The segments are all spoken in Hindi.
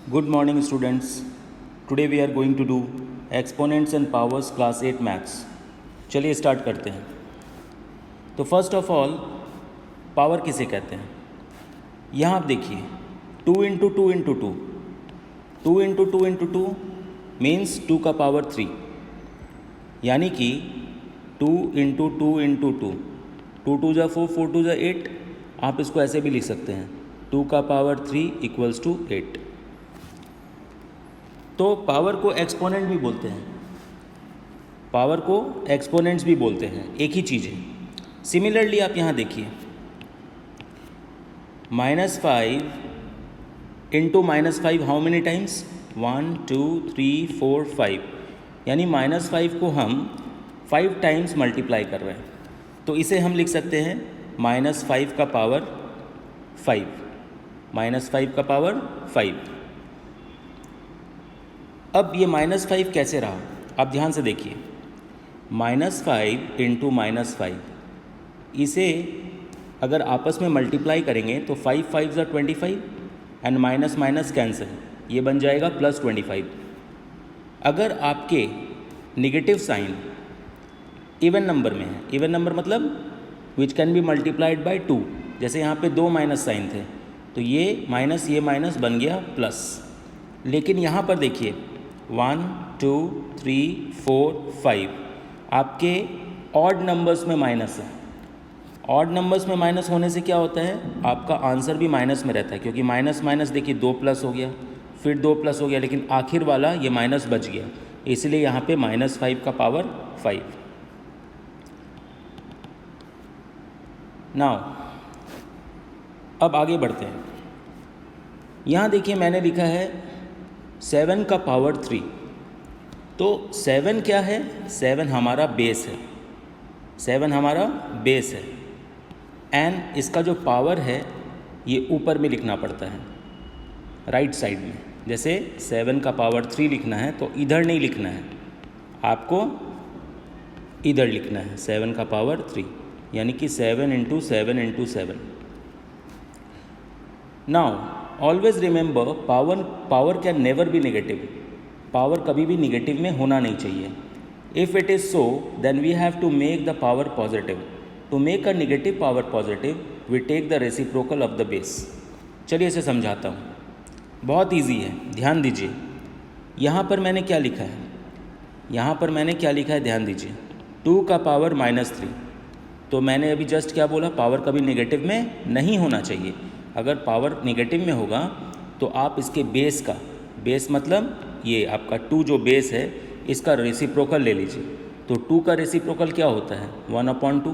Good morning students. Today we are going to do exponents and powers class 8 maths. चलिए स्टार्ट करते हैं. तो फर्स्ट ऑफ ऑल पावर किसे कहते हैं. यहाँ आप देखिए 2 into two into two, 2 into two into two means 2 का पावर 3, यानी कि 2 into two into two, 2 two जा 4, 4 टू जा 8. आप इसको ऐसे भी लिख सकते हैं 2 का पावर 3 इक्वल्स टू 8. तो पावर को एक्सपोनेंट भी बोलते हैं, पावर को एक्सपोनेंट्स भी बोलते हैं, एक ही चीज़ है. सिमिलरली आप यहाँ देखिए -5 इंटू -5 हाउ मेनी टाइम्स, 1 2 3 4 5, यानी -5 को हम 5 टाइम्स मल्टीप्लाई कर रहे हैं. तो इसे हम लिख सकते हैं -5 का पावर 5, -5 का पावर 5. अब ये -5 कैसे रहा, आप ध्यान से देखिए. -5 इंटू -5, इसे अगर आपस में मल्टीप्लाई करेंगे तो 5 5 ज़ा 25 एंड माइनस माइनस कैंसिल, ये बन जाएगा +25. अगर आपके निगेटिव साइन इवन नंबर में है, इवन नंबर मतलब which can be multiplied by 2, जैसे यहाँ पे 2 माइनस साइन थे तो ये माइनस बन गया प्लस. लेकिन यहाँ पर देखिए 1 2 3 4 5 आपके ऑड नंबर्स में माइनस है. ऑड नंबर्स में माइनस होने से क्या होता है, आपका आंसर भी माइनस में रहता है, क्योंकि माइनस माइनस देखिए 2 प्लस हो गया, फिर 2 प्लस हो गया, लेकिन आखिर वाला ये माइनस बच गया, इसलिए यहाँ पे -5 का पावर 5. नाउ अब आगे बढ़ते हैं. यहाँ देखिए मैंने लिखा है 7 का पावर 3. तो 7 क्या है, 7 हमारा बेस है, 7 हमारा बेस है, एंड इसका जो पावर है ये ऊपर में लिखना पड़ता है राइट साइड में. जैसे 7 का पावर 3 लिखना है तो इधर नहीं लिखना है, आपको इधर लिखना है 7 का पावर 3, यानी कि 7 into 7 into 7. Now always remember power can never be negative. Power कभी भी निगेटिव में होना नहीं चाहिए. If it is so then we have to make the power positive. To make a negative power positive we take the reciprocal of the base. चलिए इसे समझाता हूँ, बहुत इजी है, ध्यान दीजिए. यहाँ पर मैंने क्या लिखा है, यहाँ पर मैंने क्या लिखा है, ध्यान दीजिए. 2 का पावर -3. तो मैंने अभी जस्ट क्या बोला, पावर कभी नेगेटिव में नहीं होना चाहिए. अगर पावर नेगेटिव में होगा तो आप इसके बेस का, बेस मतलब ये आपका 2 जो बेस है इसका रेसिप्रोकल ले लीजिए. तो 2 का रेसिप्रोकल क्या होता है, 1/2.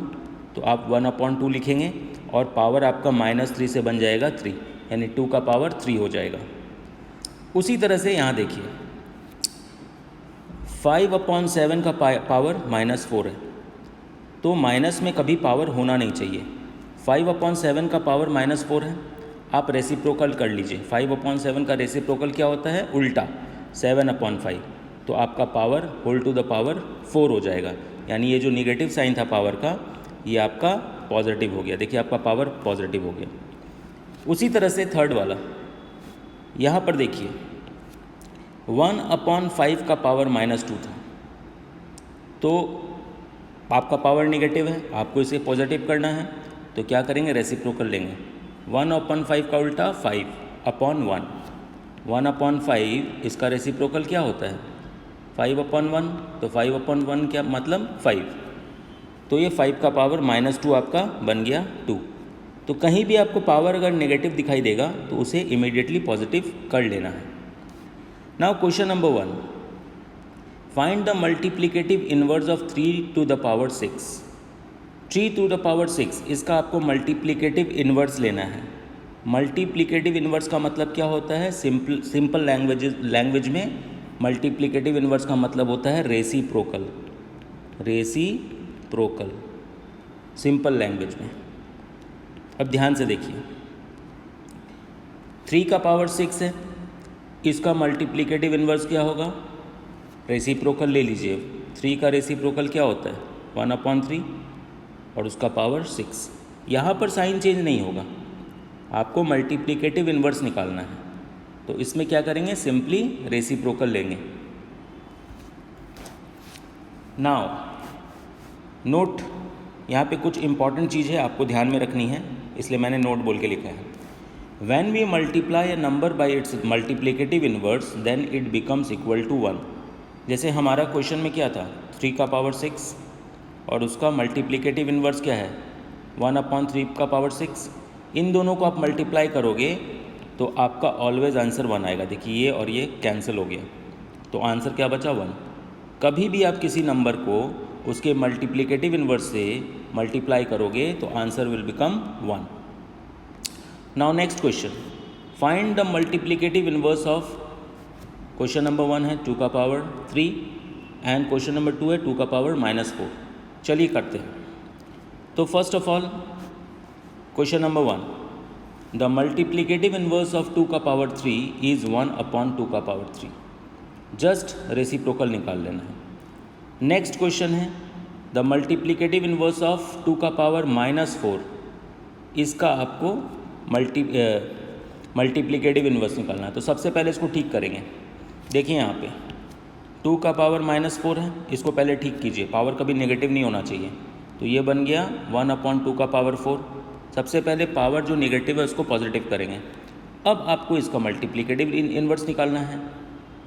तो आप 1/2 लिखेंगे और पावर आपका -3 से बन जाएगा 3, यानी 2 का पावर 3 हो जाएगा. उसी तरह से यहाँ देखिए 5/7 का पावर -4 है. तो माइनस में कभी पावर होना नहीं चाहिए. 5/7 का पावर -4 है, आप रेसिप्रोकल कर लीजिए. 5/7 का रेसिप्रोकल क्या होता है, उल्टा 7/5. तो आपका power whole to the power 4 हो जाएगा, यानी ये जो निगेटिव साइन था पावर का ये आपका पॉजिटिव हो गया. देखिए आपका पावर पॉजिटिव हो गया. उसी तरह से थर्ड वाला यहाँ पर देखिए 1/5 का पावर -2 था. तो आपका पावर निगेटिव है, आपको इसे पॉजिटिव करना है, तो क्या करेंगे, रेसिप्रोकल लेंगे. 1/5 का उल्टा 5/1. 1/5 इसका रेसिप्रोकल क्या होता है, 5/1. तो 5/1 क्या मतलब 5. तो ये 5 का पावर -2 आपका बन गया 2. तो कहीं भी आपको पावर अगर नेगेटिव दिखाई देगा तो उसे इमीडिएटली पॉजिटिव कर लेना है. Now question number 1, find the multiplicative inverse of 3 to the power 6. 3 to the power 6, इसका आपको मल्टीप्लिकेटिव इन्वर्स लेना है. मल्टीप्लिकेटिव इन्वर्स का मतलब क्या होता है, सिंपल लैंग्वेज में मल्टीप्लिकेटिव इन्वर्स का मतलब होता है रेसिप्रोकल. रेसिप्रोकल सिंपल लैंग्वेज में. अब ध्यान से देखिए 3 का पावर 6 है, इसका मल्टीप्लिकेटिव इन्वर्स क्या होगा, रेसिप्रोकल ले लीजिए. 3 का रेसिप्रोकल क्या होता है 1/3 और उसका पावर 6. यहाँ पर साइन चेंज नहीं होगा, आपको मल्टीप्लिकेटिव इन्वर्स निकालना है. तो इसमें क्या करेंगे, सिंपली रेसिप्रोकल लेंगे। नाउ नोट, यहाँ पे कुछ इंपॉर्टेंट चीज़ है आपको ध्यान में रखनी है, इसलिए मैंने नोट बोल के लिखा है। When we multiply a number by its multiplicative inverse, then it becomes equal to 1। जैसे हमारा क्वेश्चन में क्या था, 3 का पावर 6 और उसका मल्टीप्लिकेटिव इन्वर्स क्या है, 1/3 का पावर 6। इन दोनों को आप मल्टीप्लाई करोगे तो आपका ऑलवेज आंसर 1 आएगा। देखिए ये और ये कैंसिल हो गया, तो आंसर क्या बचा, 1। कभी भी आप किसी नंबर को उसके मल्टीप्लिकेटिव इन्वर्स से मल्टीप्लाई करोगे तो answer will become 1। Now next question, find the multiplicative inverse of, question number 1 है 2 का पावर 3 एंड क्वेश्चन नंबर 2 है 2 का पावर -4। चलिए करते हैं। तो first of all question number 1, the multiplicative inverse of 2 का पावर 3 इज़ 1/2 का पावर 3। जस्ट रेसिप्रोकल निकाल लेना है। नेक्स्ट क्वेश्चन है द मल्टीप्लिकेटिव इन्वर्स ऑफ 2 का पावर -4, इसका आपको मल्टीप्लिकेटिव इन्वर्स निकालना है। तो सबसे पहले इसको ठीक करेंगे। देखिए यहाँ पे 2 का पावर -4 है, इसको पहले ठीक कीजिए, पावर कभी नेगेटिव नहीं होना चाहिए। तो ये बन गया 1/2 का पावर 4। सबसे पहले पावर जो नेगेटिव है उसको पॉजिटिव करेंगे। अब आपको इसका मल्टीप्लिकेटिव इन्वर्स निकालना है।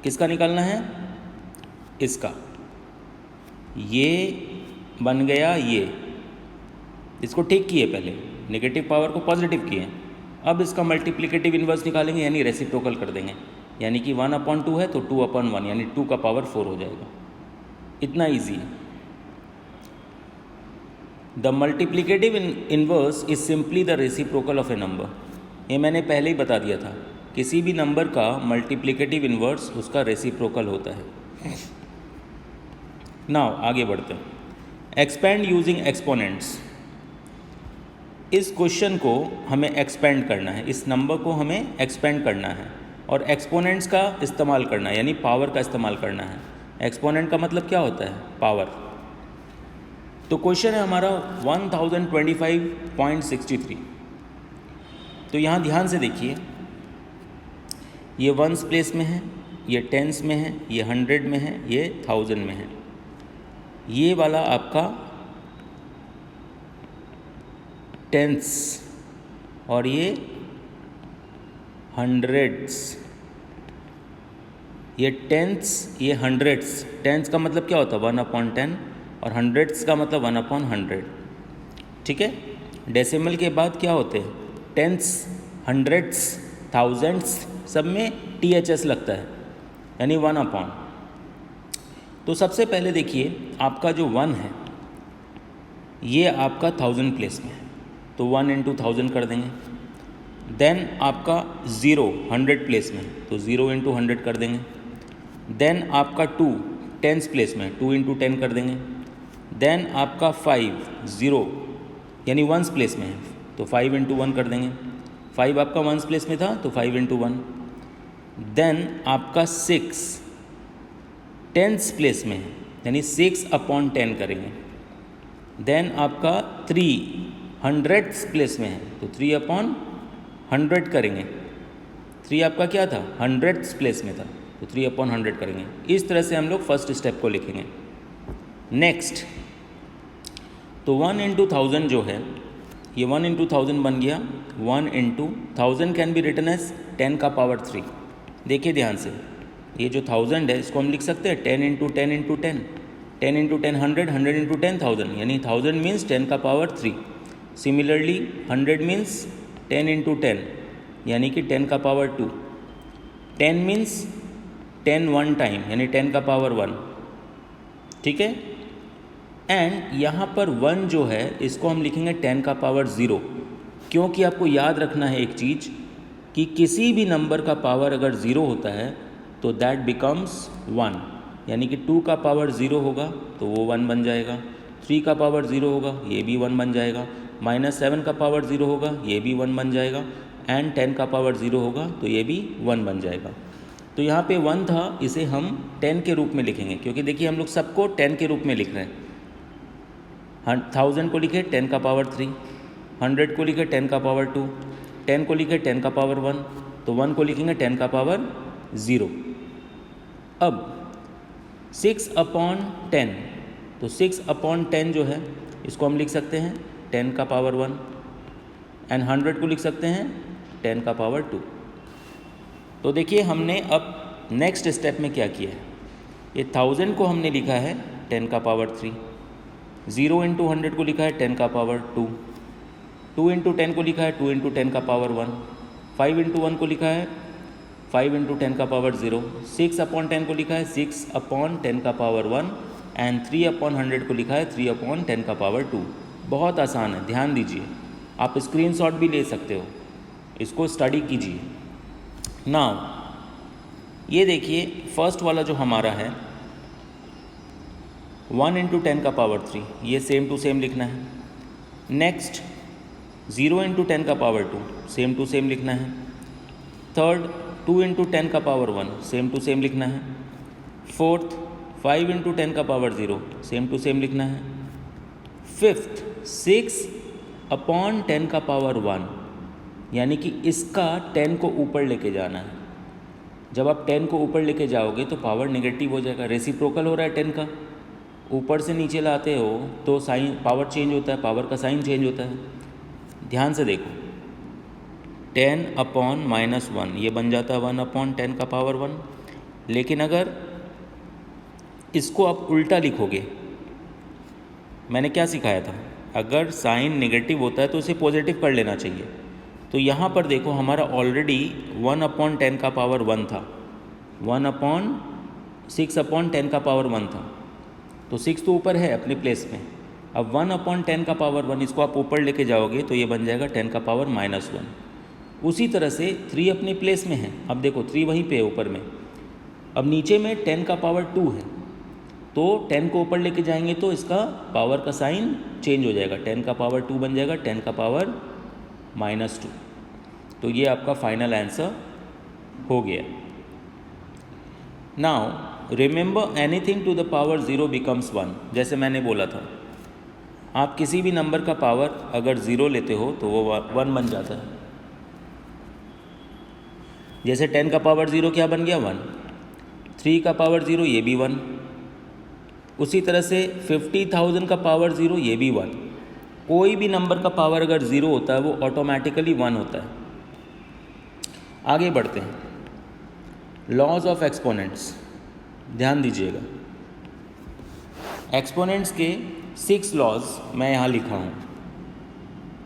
किसका निकालना है, इसका। ये बन गया ये, इसको ठीक किए, पहले नेगेटिव पावर को पॉजिटिव किए। अब इसका मल्टीप्लिकेटिव इन्वर्स निकालेंगे, यानी रेसिप्रोकल कर देंगे, यानी कि 1/2 है तो 2/1, यानी 2 का पावर 4 हो जाएगा। इतना ईजी है। The multiplicative inverse is simply the reciprocal of A number. ये मैंने पहले ही बता दिया था, किसी भी नंबर का मल्टीप्लिकेटिव इन्वर्स उसका रेसिप्रोकल होता है। नाउ आगे बढ़ते हैं। Expand using exponents. इस क्वेश्चन को हमें एक्सपेंड करना है, इस नंबर को हमें एक्सपेंड करना है और एक्सपोनेंट्स का इस्तेमाल करना है, यानी पावर का इस्तेमाल करना है। एक्सपोनेंट का मतलब क्या होता है, पावर। तो क्वेश्चन है हमारा 1025.63। तो यहाँ ध्यान से देखिए, ये वंस प्लेस में है, ये टेंस में है, ये 100 में है, ये 1000 में है। ये वाला आपका टेंस और ये हंड्रेड्स। ये टेंस, ये हंड्रेड्स। टेंस का मतलब क्या होता है, 1/10, और हंड्रेड्स का मतलब 1/100। ठीक है। डेसिमल के बाद क्या होते हैं, टेंस, हंड्रेड्स, थाउजेंड्स, सब में THS लगता है, यानी 1/। तो सबसे पहले देखिए, आपका जो 1 है ये आपका 1000 प्लेस में है, तो 1 × 1000 कर देंगे। देन आपका 0 100 प्लेस में, तो 0 × 100 कर देंगे। देन आपका 2 10 प्लेस में, 2 × 10 कर देंगे। देन आपका 5 0 यानी वंस प्लेस में है, तो 5 × 1 कर देंगे। 5 आपका वंस प्लेस में था, तो 5 × 1। देन आपका 6 10 प्लेस में है, यानी 6/10 करेंगे। देन आपका 3 100 प्लेस में है, तो 3/100 करेंगे। 3 आपका क्या था, 100 प्लेस में था, तो 3/100 करेंगे। इस तरह से हम लोग फर्स्ट स्टेप को लिखेंगे। नेक्स्ट, तो 1 × 1000 जो है, ये 1 × 1000 बन गया। 1 × 1000 कैन बी रिटन एज 10 का पावर 3। देखिए ध्यान से, ये जो 1000 है इसको हम लिख सकते हैं 10 × 10 × 10, 10 × 10 100, 100 × 10 1000, यानी 1000 मीन्स 10 का पावर 3। सिमिलरली 100 मीन्स 10 × 10, यानी कि 10 का पावर 2। 10 मीन्स 10 1 टाइम, यानी 10 का पावर 1। ठीक है। एंड यहाँ पर 1 जो है इसको हम लिखेंगे 10 का पावर 0, क्योंकि आपको याद रखना है एक चीज़ कि किसी भी नंबर का पावर अगर 0 होता है तो दैट बिकम्स 1, यानी कि 2 का पावर 0 होगा तो वो 1 बन जाएगा। 3 का पावर 0 होगा, ये भी 1 बन जाएगा। -7 का पावर 0 होगा, ये भी 1 बन जाएगा। एंड 10 का पावर 0 होगा तो ये भी 1 बन जाएगा। तो यहाँ पे 1 था, इसे हम 10 के रूप में लिखेंगे, क्योंकि देखिए हम लोग सबको 10 के रूप में लिख रहे हैं। 1000 को लिखे 10 का पावर 3, 100 को लिखे 10 का पावर 2, 10 को लिखे 10 का पावर 1, तो 1 को लिखेंगे 10 का पावर 0। अब 6/10, तो 6/10 जो है इसको हम लिख सकते हैं 10 का पावर 1, एंड 100 को लिख सकते हैं 10 का पावर 2। तो देखिए हमने अब नेक्स्ट स्टेप में क्या किया है, ये 1000 को हमने लिखा है 10 का पावर 3, 0 इंटू 100 को लिखा है 10 का पावर 2, 2 इंटू 10 को लिखा है 2 इंटू 10 का पावर 1, 5 इंटू 1 को लिखा है 5 इंटू 10 का पावर 0, 6/10 को लिखा है 6/10 का पावर 1, एंड 3/100 को लिखा है 3/10 का पावर 2। बहुत आसान है, ध्यान दीजिए, आप स्क्रीनशॉट भी ले सकते हो, इसको स्टडी कीजिए। नाउ ये देखिए फर्स्ट वाला जो हमारा है 1 इंटू 10 का पावर 3, ये सेम टू सेम लिखना है। नेक्स्ट 0 इंटू 10 का पावर 2, सेम टू सेम लिखना है। थर्ड 2 इंटू 10 का पावर 1, सेम टू सेम लिखना है। फोर्थ 5 इंटू 10 का पावर 0, सेम टू सेम लिखना है। फिफ्थ 6/10 का पावर 1, यानी कि इसका 10 को ऊपर लेके जाना है। जब आप 10 को ऊपर लेके जाओगे तो पावर नेगेटिव हो जाएगा, रेसिप्रोकल हो रहा है 10 का, ऊपर से नीचे लाते हो तो साइन पावर चेंज होता है, पावर का साइन चेंज होता है। ध्यान से देखो 10/-1 ये बन जाता है 1/10 का पावर 1। लेकिन अगर इसको आप उल्टा लिखोगे, मैंने क्या सिखाया था, अगर साइन नेगेटिव होता है तो इसे पॉजिटिव कर लेना चाहिए। तो यहाँ पर देखो हमारा ऑलरेडी 1/10 का पावर 1 था, 1/6/10 का पावर 1 था, तो 6 तो ऊपर है अपने प्लेस में। अब 1/10 का पावर 1 इसको आप ऊपर लेके जाओगे तो ये बन जाएगा 10 का पावर -1। उसी तरह से 3 अपने प्लेस में है, अब देखो 3 वहीं पे है ऊपर में। अब नीचे में 10 का पावर 2 है, तो 10 को ऊपर लेके जाएंगे तो इसका पावर का साइन चेंज हो जाएगा, 10 का पावर 2 बन जाएगा 10 का पावर -2। तो ये आपका फाइनल आंसर हो गया। Now remember anything to the power 0 becomes 1। जैसे मैंने बोला था, आप किसी भी नंबर का पावर अगर 0 लेते हो तो वो 1 बन जाता है। जैसे 10 का पावर 0 क्या बन गया 1, 3 का पावर 0 ये भी 1, उसी तरह से 50,000 का पावर 0 ये भी 1। कोई भी नंबर का पावर अगर 0 होता है वो ऑटोमेटिकली 1 होता है। आगे बढ़ते हैं, लॉज ऑफ एक्सपोनेंट्स, ध्यान दीजिएगा। एक्सपोनेंट्स के 6 लॉज मैं यहाँ लिखा हूँ,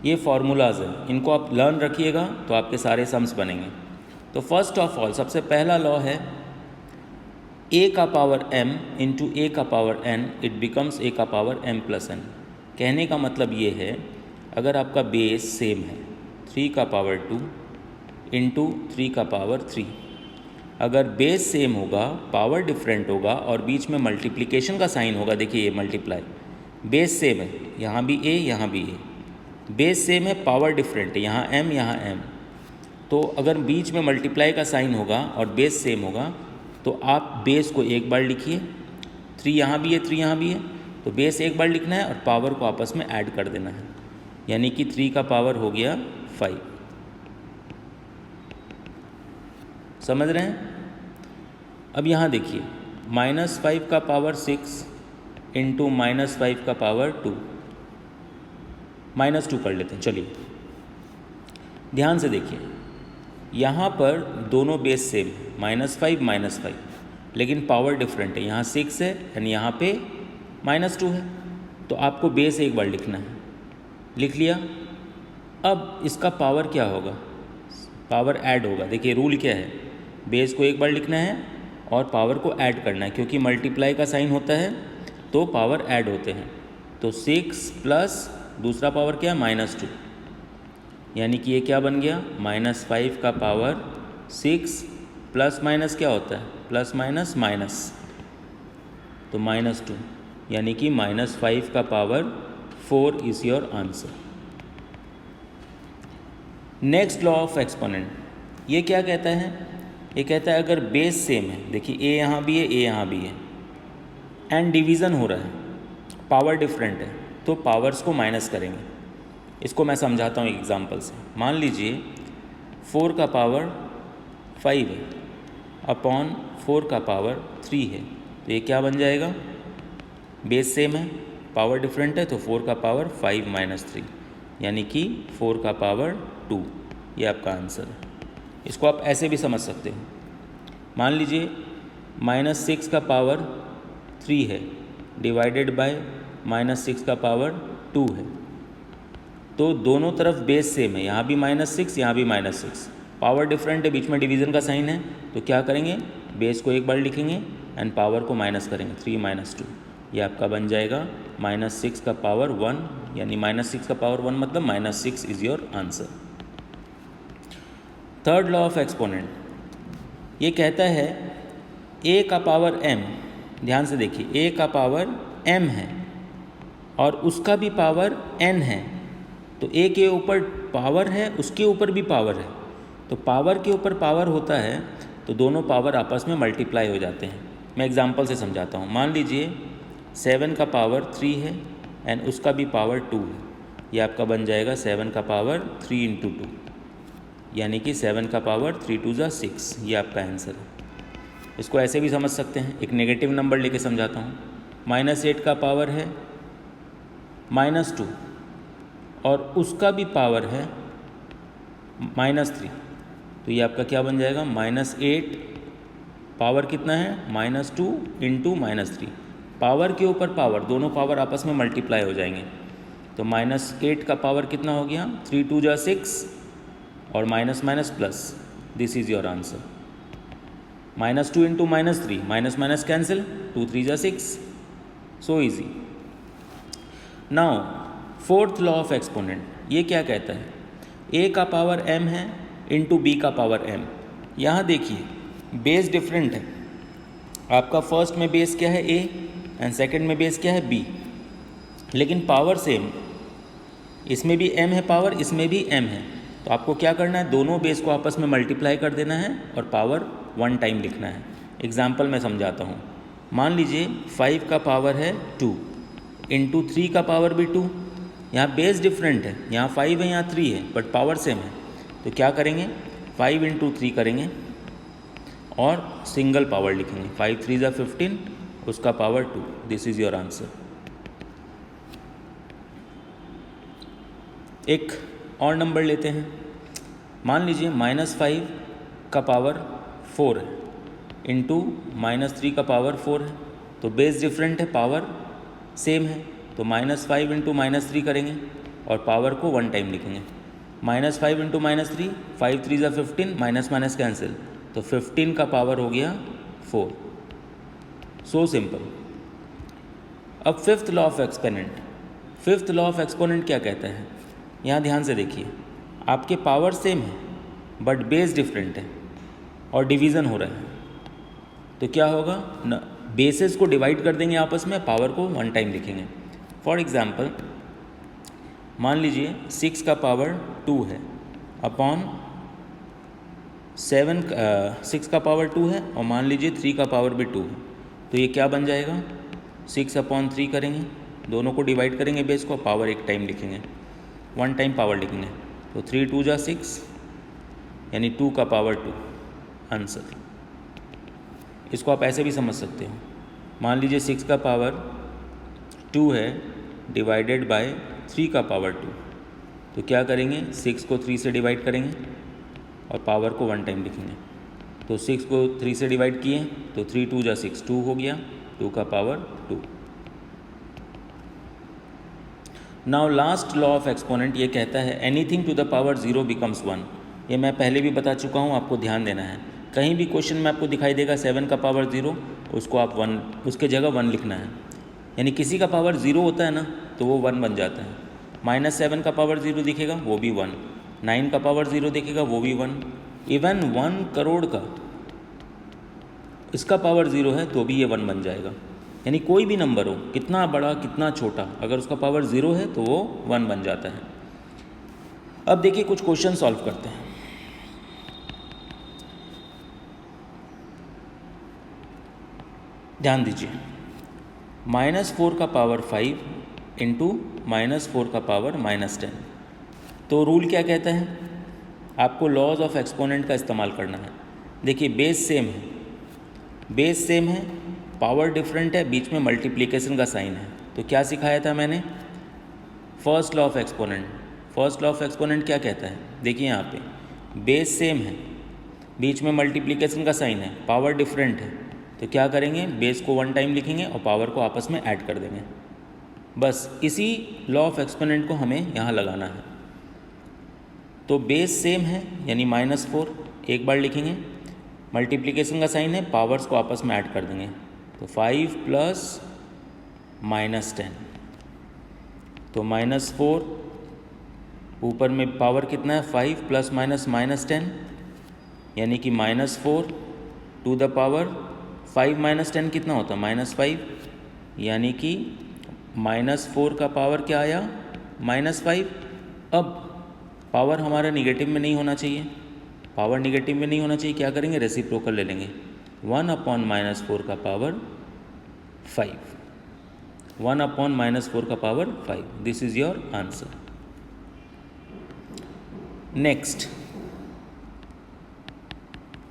ये फार्मूलाज हैं, इनको आप लर्न रखिएगा तो आपके सारे सम्स बनेंगे। तो फर्स्ट ऑफ ऑल सबसे पहला लॉ है a का पावर m इंटू a का power n it becomes a का पावर m प्लस n। कहने का मतलब ये है, अगर आपका बेस सेम है 3 का पावर 2 इंटू 3 का पावर 3, अगर बेस सेम होगा पावर डिफरेंट होगा और बीच में मल्टीप्लिकेशन का साइन होगा, देखिए ये मल्टीप्लाई, बेस सेम है, यहाँ भी a यहाँ भी a, बेस सेम है पावर डिफरेंट है, यहाँ m यहाँ m, तो अगर बीच में मल्टीप्लाई का साइन होगा और बेस सेम होगा तो आप बेस को एक बार लिखिए, 3 यहाँ भी है 3 यहाँ भी है, तो बेस एक बार लिखना है और पावर को आपस में ऐड कर देना है, यानी कि 3 का पावर हो गया 5। समझ रहे हैं? अब यहाँ देखिए -5 का पावर 6 इंटू -5 का पावर 2, -2 कर लेते हैं। चलिए ध्यान से देखिए, यहाँ पर दोनों बेस सेम है, -5, लेकिन पावर डिफरेंट है, यहाँ 6 है यानी यहाँ पे -2 है, तो आपको बेस एक बार लिखना है, लिख लिया। अब इसका पावर क्या होगा, पावर ऐड होगा। देखिए रूल क्या है, बेस को एक बार लिखना है और पावर को ऐड करना है, क्योंकि मल्टीप्लाई का साइन होता है तो पावर ऐड होते हैं। तो 6 प्लस दूसरा पावर क्या है -2, यानी कि ये क्या बन गया -5 का पावर 6 प्लस माइनस क्या होता है प्लस माइनस माइनस, तो -2 यानी कि -5 का power 4 is your answer. Next law of exponent, ये क्या कहता है, ये कहता है अगर बेस सेम है, देखिए a यहाँ भी है a यहाँ भी है, एंड डिवीज़न हो रहा है, पावर डिफरेंट है, तो पावर्स को माइनस करेंगे। इसको मैं समझाता हूँ एग्जांपल से। मान लीजिए 4 का पावर 5 है अपॉन 4 का पावर 3 है, तो ये क्या बन जाएगा, बेस सेम है, पावर डिफरेंट है, तो 4 का पावर 5 माइनस 3 यानी कि 4 का पावर 2, ये आपका आंसर है। इसको आप ऐसे भी समझ सकते हो, मान लीजिए -6 का पावर 3 है डिवाइडेड बाय -6 का पावर 2 है, तो दोनों तरफ बेस सेम है, यहाँ भी -6 यहाँ भी -6, पावर डिफरेंट है, बीच में डिवीज़न का साइन है, तो क्या करेंगे, बेस को एक बार लिखेंगे एंड पावर को माइनस करेंगे, 3 माइनस 2, ये आपका बन जाएगा -6 का पावर 1, यानी -6 का पावर 1 मतलब -6 is your answer. Third law of exponent, ये कहता है a का पावर m, ध्यान से देखिए a का पावर m है और उसका भी पावर n है, तो a के ऊपर पावर है उसके ऊपर भी पावर है, तो पावर के ऊपर पावर होता है तो दोनों पावर आपस में मल्टीप्लाई हो जाते हैं। मैं एग्जांपल से समझाता हूँ, मान लीजिए 7 का पावर 3 है एंड उसका भी पावर 2 है, ये आपका बन जाएगा 7 का पावर 3 इंटू 2, यानी कि 7 का पावर 3 2 ज़ा 6, ये आपका आंसर है। इसको ऐसे भी समझ सकते हैं, एक नेगेटिव नंबर लेके समझाता हूँ, -8 का पावर है -2 और उसका भी पावर है -3, तो ये आपका क्या बन जाएगा, -8 पावर कितना है -2 इंटू -3, पावर के ऊपर पावर, दोनों पावर आपस में मल्टीप्लाई हो जाएंगे, तो -8 का पावर कितना हो गया 3 2 ज़ा 6 और minus minus plus, this is your answer. -2 into -3, minus minus cancel, 2 3 ज़ा 6, so easy. Now fourth law of exponent, ये क्या कहता है, a का पावर m है इंटू b का पावर m। यहाँ देखिए बेस डिफरेंट है, आपका फर्स्ट में बेस क्या है a एंड सेकंड में बेस क्या है b, लेकिन पावर सेम, इसमें भी m है पावर, इसमें भी m है, तो आपको क्या करना है, दोनों बेस को आपस में मल्टीप्लाई कर देना है और पावर 1 टाइम लिखना है। एग्जाम्पल मैं समझाता हूँ, मान लीजिए 5 का पावर है 2 इंटू 3 का पावर भी 2, यहाँ बेस डिफरेंट है, यहाँ 5 है यहाँ 3 है, बट पावर सेम है, तो क्या करेंगे 5 इंटू 3 करेंगे और सिंगल पावर लिखेंगे, 5 3 ज़ा 15, उसका power 2, this is your answer. एक और नंबर लेते हैं, मान लीजिए -5 का पावर 4 है इंटू -3 का पावर 4 है, तो बेस डिफरेंट है, पावर सेम है, तो -5 इंटू -3 करेंगे और पावर को 1 टाइम लिखेंगे, -5 इंटू -3, 5 3 ज़ा 15, माइनस माइनस कैंसिल, तो 15 का पावर हो गया 4, सो सिंपल। अब fifth law of exponent, fifth law of exponent क्या कहता है, यहाँ ध्यान से देखिए, आपके पावर सेम है बट बेस डिफरेंट है और डिवीज़न हो रहा है, तो क्या होगा न, बेसेस को डिवाइड कर देंगे आपस में, पावर को 1 टाइम लिखेंगे। फॉर एग्जांपल मान लीजिए 6 का पावर 2 है अपॉन 6 का पावर 2 है और मान लीजिए 3 का पावर भी 2 है, तो ये क्या बन जाएगा 6 अपॉन 3 करेंगे, दोनों को डिवाइड करेंगे बेस को, पावर 1 टाइम लिखेंगे, 1 टाइम पावर लिखेंगे, तो 3 2 ज़ा 6 यानी 2 का पावर 2, आंसर। इसको आप ऐसे भी समझ सकते हो, मान लीजिए 6 का पावर 2 है डिवाइडेड बाय 3 का पावर 2, तो क्या करेंगे 6 को 3 से डिवाइड करेंगे और पावर को 1 टाइम लिखेंगे, तो 6 को 3 से डिवाइड किए तो 3 2 ज़ा 6, 2 हो गया, 2 का power 2। Now last law of exponent ये कहता है anything to the power 0 becomes 1। ये मैं पहले भी बता चुका हूँ, आपको ध्यान देना है, कहीं भी क्वेश्चन में आपको दिखाई देगा 7 का पावर 0, उसको आप 1 उसके जगह 1 लिखना है, यानी किसी का पावर 0 होता है ना तो वो 1 बन जाता है। -7 का पावर 0 दिखेगा वो भी 1, 9 का पावर 0 दिखेगा वो भी 1, इवन 1 करोड़ का इसका पावर 0 है तो भी ये 1 बन जाएगा। यानी कोई भी नंबर हो, कितना बड़ा कितना छोटा, अगर उसका पावर 0 है तो वो 1 बन जाता है। अब देखिए कुछ क्वेश्चन सॉल्व करते हैं। ध्यान दीजिए, -4 का पावर 5 इंटू -4 का पावर -10, तो रूल क्या कहता है, आपको लॉज ऑफ एक्सपोनेंट का इस्तेमाल करना है। देखिए बेस सेम है, बेस सेम है, पावर डिफरेंट है, बीच में मल्टीप्लिकेशन का साइन है। तो क्या सिखाया था मैंने? First law of exponent. First law of exponent क्या कहता है? देखिए यहाँ पे बेस सेम है, बीच में मल्टीप्लिकेशन का साइन है, पावर डिफरेंट है, तो क्या करेंगे? बेस को 1 टाइम लिखेंगे और पावर को आपस में ऐड कर देंगे। बस इसी लॉ ऑफ एक्सपोनेंट को हमें यहाँ लगाना है। तो बेस सेम है यानी -4 एक बार लिखेंगे, मल्टीप्लिकेशन का साइन है, पावर्स को आपस में ऐड कर देंगे, तो 5 + -10, तो -4 ऊपर में पावर कितना है? 5 + -10 यानी कि -4 टू द पावर 5 - 10 कितना होता है? -5, यानी कि -4 का पावर क्या आया? -5। अब पावर हमारा निगेटिव में नहीं होना चाहिए, पावर निगेटिव में नहीं होना चाहिए, क्या करेंगे? रेसिप्रोकल ले लेंगे, 1/-4 का पावर 5, 1/-4 का power 5। This is your answer. Next,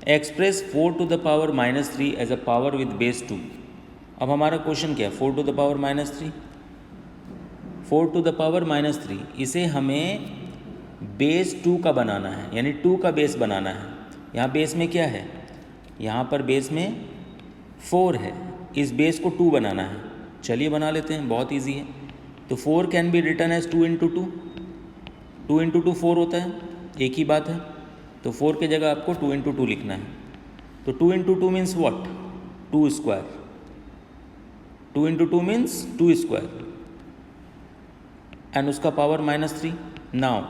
express 4 to the power -3 as a power with base 2। अब हमारा क्वेश्चन क्या है? 4 to the power -3, 4 to the power -3, इसे हमें बेस 2 का बनाना है, यानी 2 का बेस बनाना है। यहाँ बेस में क्या है? यहाँ पर बेस में 4 है, इस बेस को 2 बनाना है। चलिए बना लेते हैं, बहुत इजी है। तो 4 कैन बी रिटन एज 2 × 2, 2 × 2 4 होता है, एक ही बात है। तो 4 की जगह आपको 2 × 2 लिखना है। तो 2 × 2 means what? 2 square, 2 × 2 means 2 square, and उसका पावर -3। नाउ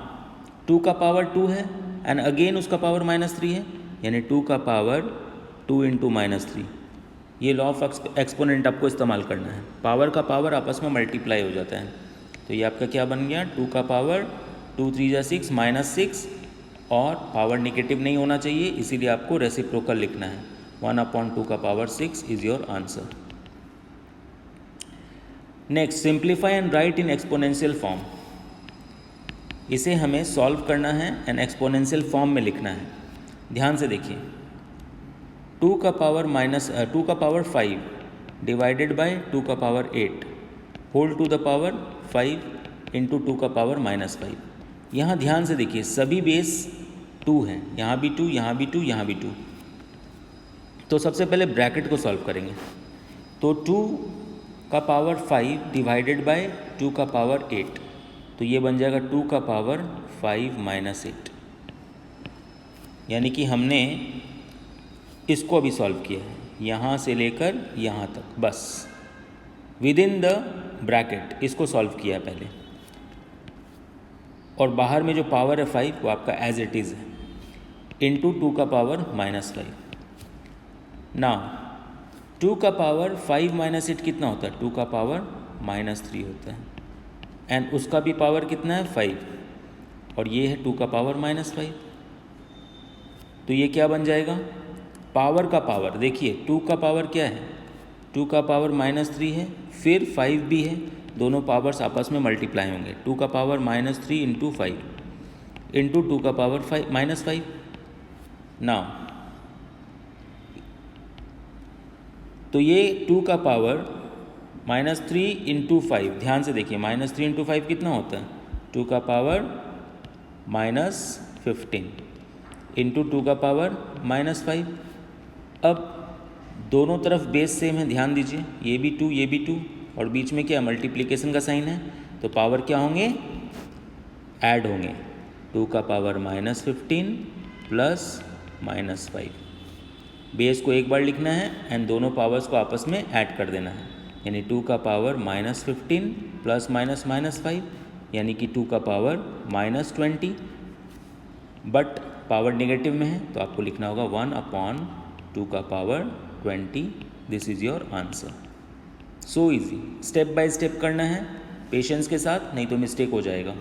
2 का पावर 2 है एंड अगेन उसका पावर -3 है, यानी 2 का पावर 2 × -3। ये लॉ ऑफ एक्सपोनेंट आपको इस्तेमाल करना है। पावर का पावर आपस में मल्टीप्लाई हो जाता है। तो ये आपका क्या बन गया? 2 का पावर 2 × 3 = 6, -6, और पावर निगेटिव नहीं होना चाहिए, इसीलिए आपको रेसिप्रोकल लिखना है। 1/2 का power 6 is your answer. Next, simplify and right in exponential form. इसे हमें सॉल्व करना है एंड एक्सपोनेंशियल फॉर्म में लिखना है। ध्यान से देखिए, 2 का पावर 5 डिवाइडेड बाय 2 का power 8 whole to the power 5 × 2 का पावर -5। यहाँ ध्यान से देखिए, सभी बेस 2 हैं, यहाँ भी 2, यहाँ भी 2, यहाँ भी 2। तो सबसे पहले ब्रैकेट को सॉल्व करेंगे। तो 2 का पावर 5 डिवाइडेड बाय 2 का पावर 8, तो ये बन जाएगा 2 का पावर 5 - 8, यानी कि हमने इसको अभी सॉल्व किया है, यहाँ से लेकर यहाँ तक, बस विद इन द ब्रैकेट इसको सॉल्व किया है पहले। और बाहर में जो पावर है 5 वो आपका एज इट इज़ है, इंटू 2 का पावर -5। नाउ 2 का पावर 5 - 8 कितना होता है? 2 का पावर -3 होता है, एंड उसका भी पावर कितना है? 5, और ये है 2 का पावर -5। तो ये क्या बन जाएगा? पावर का पावर देखिए, 2 का पावर क्या है? 2 का पावर -3 है, फिर 5 भी है, दोनों पावर्स आपस में मल्टीप्लाई होंगे। 2 का पावर -3 × 5 इंटू 2 का पावर -5। नाउ तो ये 2 का पावर -3 × 5, ध्यान से देखिए, -3 × 5 कितना होता है? 2 का पावर -15 इंटू 2 का पावर -5। अब दोनों तरफ बेस सेम है, ध्यान दीजिए, ये भी 2, ये भी 2, और बीच में क्या? मल्टीप्लिकेशन का साइन है, तो पावर क्या होंगे? ऐड होंगे। 2 का पावर -15 प्लस -5। बेस को एक बार लिखना है एंड दोनों पावर्स को आपस में ऐड कर देना है, यानी 2 का पावर -15 प्लस -5, यानी कि 2 का पावर -20। बट पावर नेगेटिव में है तो आपको लिखना होगा 1/2 का power 20। This is your answer. So easy, step by step करना है पेशेंस के साथ, नहीं तो मिस्टेक हो जाएगा।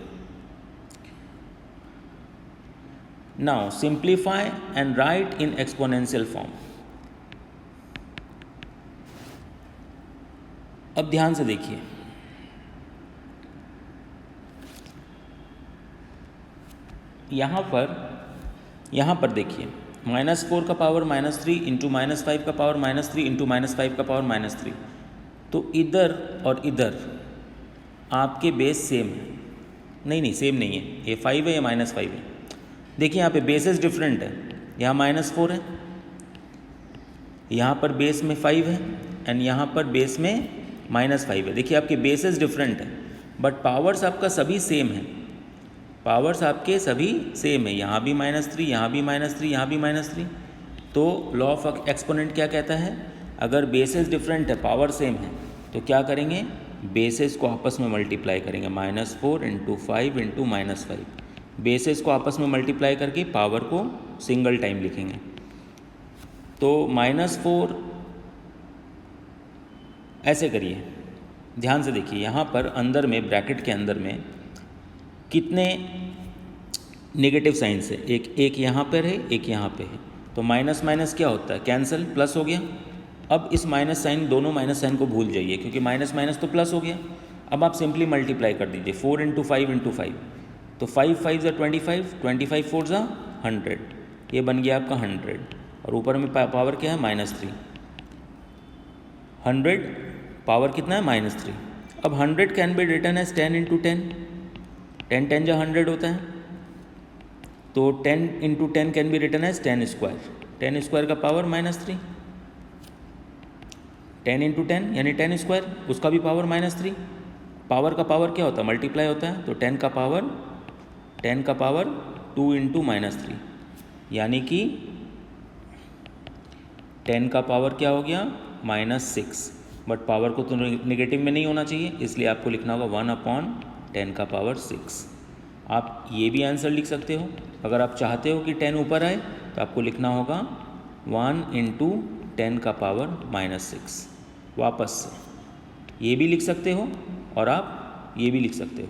Now simplify and right in exponential form. अब ध्यान से देखिए, यहाँ पर देखिए, -4 का पावर -3 इंटू -5 का पावर -3 इंटू -5 का पावर -3। तो इधर और इधर आपके बेस सेम है। नहीं सेम नहीं है, ये 5 है या -5 है। देखिए यहाँ पे बेसेस डिफरेंट है, यहाँ -4 है, यहाँ पर बेस में 5 है एंड यहाँ पर बेस में -5 है। देखिए आपके बेसेस डिफरेंट है बट पावर्स आपका सभी सेम है, पावर्स आपके सभी सेम है। यहाँ भी -3, यहाँ भी -3, यहाँ भी -3। तो लॉ ऑफ एक्सपोनेंट क्या कहता है, अगर बेसेस डिफरेंट है पावर सेम है तो क्या करेंगे, बेसेस को आपस में मल्टीप्लाई करेंगे। -4 इंटू 5 इंटू -5, बेसेस को आपस में मल्टीप्लाई करके पावर को सिंगल टाइम लिखेंगे। तो -4 ऐसे करिए, ध्यान से देखिए, यहाँ पर अंदर में ब्रैकेट के अंदर में कितने नेगेटिव साइंस है, एक यहाँ पर है, एक यहाँ पे है। तो माइनस माइनस क्या होता है, कैंसिल, प्लस हो गया। अब इस माइनस साइन, दोनों माइनस साइन को भूल जाइए क्योंकि माइनस माइनस तो प्लस हो गया। अब आप सिंपली मल्टीप्लाई कर दीजिए, 4 इंटू 5 इंटू 5। तो 5 5 ज़ा 25, 25 4 ज़ा 100, ये बन गया आपका 100। और ऊपर में पावर क्या है, -3। 100 पावर कितना है, -3। अब 100 can be written as 10 into 10, 10 10 जा 100 होता है। तो 10 into 10 can be written as 10 square, 10 square का पावर -3। 10 इंटू 10 यानी 10 स्क्वायर, उसका भी पावर -3। पावर का पावर क्या होता है, मल्टीप्लाई होता है। तो 10 का पावर 2 इंटू -3, यानी कि 10 का पावर क्या हो गया, -6। बट पावर को तो नेगेटिव में नहीं होना चाहिए, इसलिए आपको लिखना होगा 1/10 का पावर 6। आप ये भी आंसर लिख सकते हो, अगर आप चाहते हो कि 10 ऊपर आए तो आपको लिखना होगा 1 इंटू 10 का पावर -6। वापस से ये भी लिख सकते हो और आप ये भी लिख सकते हो।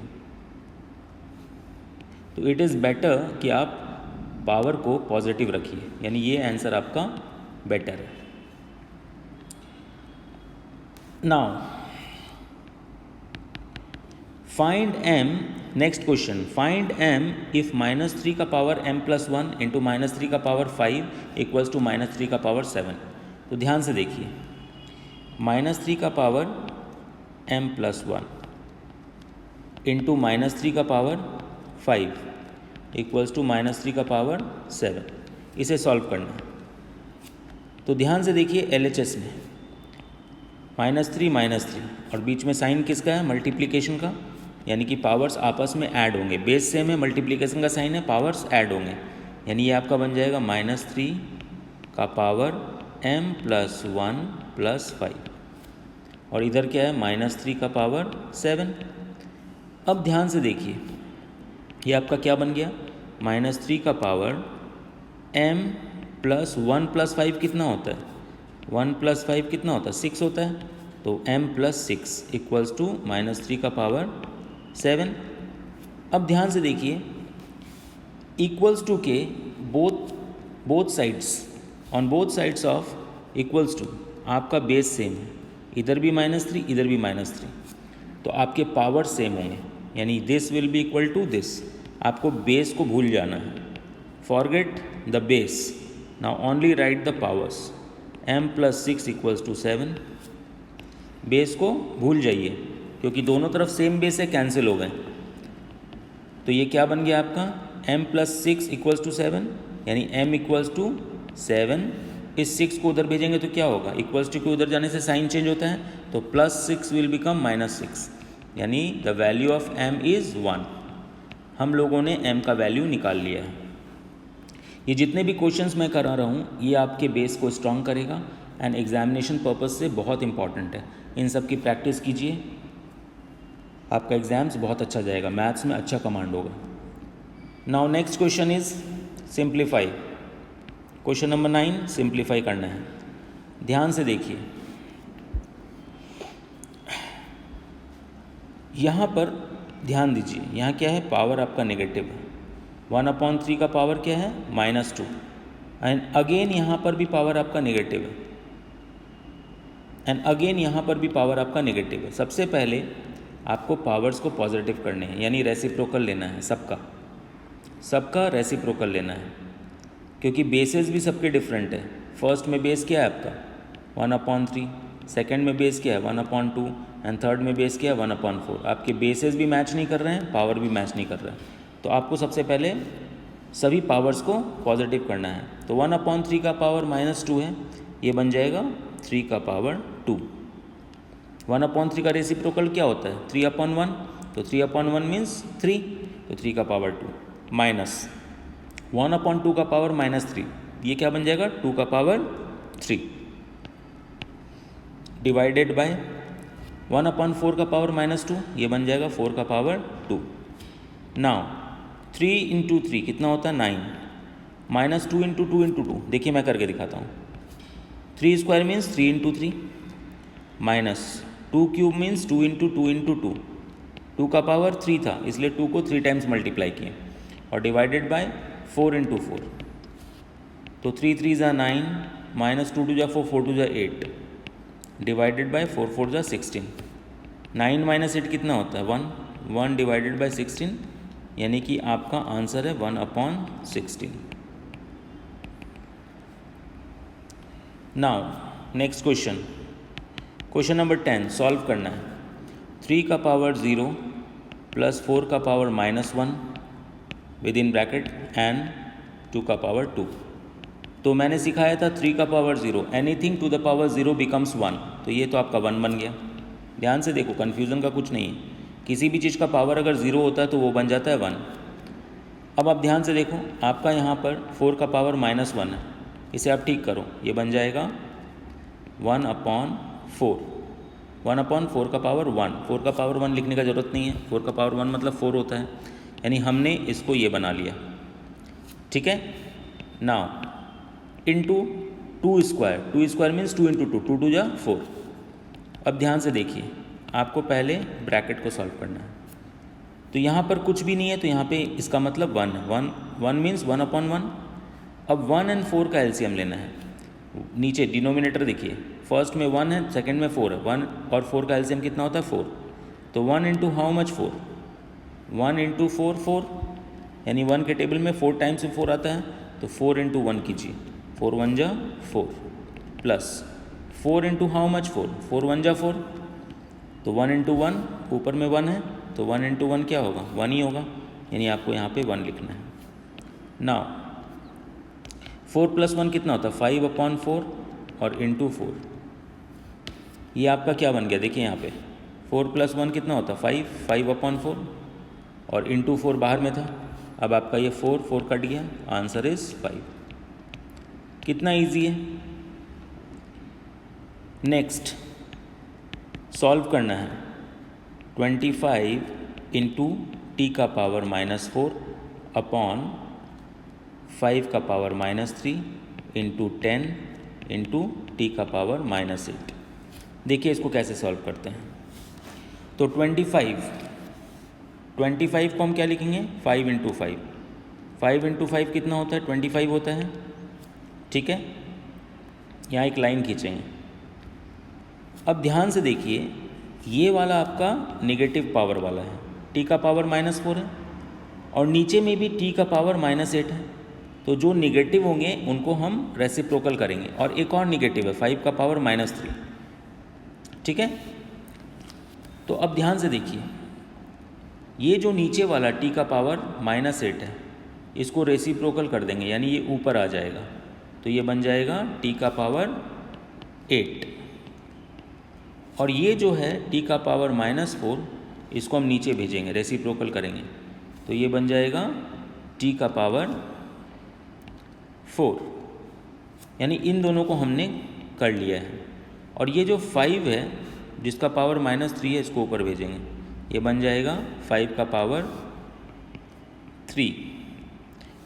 तो इट इज़ बेटर कि आप पावर को पॉजिटिव रखिए, यानी ये आंसर आपका बेटर है। Now find m, next question, find m if -3 का पावर m+1 इंटू -3 का पावर 5 इक्वल्स टू -3 का पावर 7। तो ध्यान से देखिए, -3 का पावर m+1 इंटू -3 का पावर 5 इक्वल्स टू -3 का पावर 7, इसे सॉल्व करना है। तो ध्यान से देखिए, LHS में -3 और बीच में साइन किसका है, मल्टीप्लिकेशन का, यानी कि पावर्स आपस में ऐड होंगे। बेस सेम है, मल्टीप्लिकेशन का साइन है, पावर्स ऐड होंगे, यानी ये आपका बन जाएगा -3 का पावर m+1 + 5 और इधर क्या है, -3 का पावर 7। अब ध्यान से देखिए, ये आपका क्या बन गया, -3 का पावर m+1 + 5 कितना होता है, 1 + 5 कितना होता है, 6 होता है। तो m+6 इक्वल्स टू -3 का पावर 7। अब ध्यान से देखिए, इक्वल्स टू के both sides, on both sides of equals to आपका बेस सेम है, इधर भी -3 इधर भी -3, तो आपके पावर सेम होंगे, यानी this will be equal to this. आपको बेस को भूल जाना है, forget the base, now only write the powers. m+6 equals to 7, base को भूल जाइए क्योंकि दोनों तरफ सेम बेस है, कैंसिल हो गए। तो ये क्या बन गया आपका, m+6 इक्वल्स टू 7, यानी m इक्वल्स टू 7। इस 6 को उधर भेजेंगे तो क्या होगा, इक्वल्स टू के उधर जाने से साइन चेंज होता है, तो +6 विल बिकम -6, यानी the value of m is 1। हम लोगों ने m का वैल्यू निकाल लिया है। ये जितने भी क्वेश्चंस मैं करा रहा हूँ ये आपके बेस को स्ट्रॉन्ग करेगा एंड एग्जामिनेशन पर्पस से बहुत इंपॉर्टेंट है। इन सब की प्रैक्टिस कीजिए, आपका एग्जाम्स बहुत अच्छा जाएगा, मैथ्स में अच्छा कमांड होगा। Now next question is simplify. Question number 9 simplify करना है। ध्यान से देखिए, यहाँ पर ध्यान दीजिए, यहाँ क्या है, पावर आपका नेगेटिव है। 1/3 का पावर क्या है, -2, एंड अगेन यहाँ पर भी पावर आपका नेगेटिव है, एंड अगेन यहाँ पर भी पावर आपका नेगेटिव है। सबसे पहले आपको पावर्स को पॉजिटिव करने हैं, यानी रेसिप्रोकल लेना है, सबका रेसिप्रोकल लेना है। क्योंकि बेसेस भी सबके डिफरेंट है। फर्स्ट में बेस क्या है आपका 1/3, सेकेंड में बेस क्या है 1/2 एंड थर्ड में बेस क्या है 1/4। आपके बेसेस भी मैच नहीं कर रहे हैं, पावर भी मैच नहीं कर रहे हैं। तो आपको सबसे पहले सभी पावर्स को पॉजिटिव करना है। तो 1/3 का पावर -2 है, ये बन जाएगा 3 का पावर 2। 1/3 का रेसिप्रोकल क्या होता है 3/1, तो 3/1 मीन्स 3, तो 3 का पावर 2 माइनस 1/2 का पावर -3, ये क्या बन जाएगा 2 का पावर 3 डिवाइडेड बाय 1/4 का पावर -2, ये बन जाएगा 4 का पावर 2। नाउ 3 इंटू 3 कितना होता है 9, -2 इंटू 2 इंटू 2, देखिए मैं करके दिखाता हूँ। 3 square means 3 into 3, minus 2 cube means 2 into 2 into 2, 2 का पावर 3 था इसलिए 2 को 3 टाइम्स मल्टीप्लाई किए, और डिवाइडेड बाय 4 इंटू 4, तो 3 3 ज़ा 9, -2 2 ज़ा 4, 4 2 ज़ा 8, डिवाइडेड बाय 4 4 ज़ा 16। 9 माइनस 8 कितना होता है 1, 1 डिवाइडेड बाय 16, यानी कि आपका आंसर है 1/16। Now next question, question number 10 solve करना है। 3 का पावर 0 प्लस 4 का power -1 with in bracket and 2 का पावर 2। तो मैंने सिखाया था 3 का power 0, anything to the power 0 becomes 1, तो ये तो आपका 1 बन गया। ध्यान से देखो, कन्फ्यूज़न का कुछ नहीं है, किसी भी चीज़ का पावर अगर 0 होता है तो वो बन जाता है 1। अब आप ध्यान से देखो, आपका यहाँ पर 4 का पावर -1 है, इसे आप ठीक करो, ये बन जाएगा 1/4, 1/4 का पावर 1, 4 का पावर 1 लिखने का ज़रूरत नहीं है, 4 का पावर 1 मतलब 4 होता है, यानी हमने इसको ये बना लिया, ठीक है। Now into 2 square, 2 square means 2 into 2, 2 2 जा 4। अब ध्यान से देखिए, आपको पहले ब्रैकेट को सॉल्व करना है। तो यहाँ पर कुछ भी नहीं है, तो यहाँ पे इसका मतलब 1 है, 1 मीन्स 1/1। अब 1 एंड 4 का एलसीएम लेना है। नीचे डिनोमिनेटर देखिए, फर्स्ट में 1 है, सेकंड में 4 है, 1 और 4 का एलसीएम कितना होता है 4। तो 1 इंटू हाउ मच 4, 1 इंटू 4 4, यानी 1 के टेबल में 4 टाइम्स 4 आता है, तो 4 इंटू 1 कीजिए, 4 1 जा 4, प्लस 4 इंटू हाउ मच 4, 4 1 जा 4, तो 1 इंटू 1, ऊपर में 1 है, तो 1 इंटू 1 क्या होगा 1 ही होगा, यानी आपको यहाँ पे 1 लिखना है। नाउ 4 प्लस 1 कितना होता है 5/4 और इंटू 4, ये आपका क्या बन गया, देखिए यहाँ पे 4 प्लस 1 कितना होता है 5, 5/4 और इंटू 4 बाहर में था। अब आपका ये 4 4 कट गया, आंसर इज 5। कितना इजी है। नेक्स्ट सॉल्व करना है 25 इंटू टी का पावर -4 अपॉन 5 का पावर -3 इंटू 10 इंटू टी का पावर -8। देखिए इसको कैसे सॉल्व करते हैं। तो 25 को हम क्या लिखेंगे 5 इंटू 5, 5 इंटू 5 कितना होता है 25 होता है, ठीक है। यहाँ एक लाइन खींचेंगे। अब ध्यान से देखिए, ये वाला आपका नेगेटिव पावर वाला है, टी का पावर -4 है, और नीचे में भी टी का पावर -8 है। तो जो निगेटिव होंगे उनको हम रेसिप्रोकल करेंगे, और एक और निगेटिव है 5 का पावर -3, ठीक है। तो अब ध्यान से देखिए, ये जो नीचे वाला टी का पावर -8 है, इसको रेसिप्रोकल कर देंगे, यानी ये ऊपर आ जाएगा, तो ये बन जाएगा टी का पावर 8, और ये जो है टी का पावर -4, इसको हम नीचे भेजेंगे, रेसिप्रोकल करेंगे, तो ये बन जाएगा टी का पावर 4, यानी इन दोनों को हमने कर लिया है। और ये जो 5 है जिसका पावर -3 है, इसको ऊपर भेजेंगे, ये बन जाएगा 5 का पावर 3,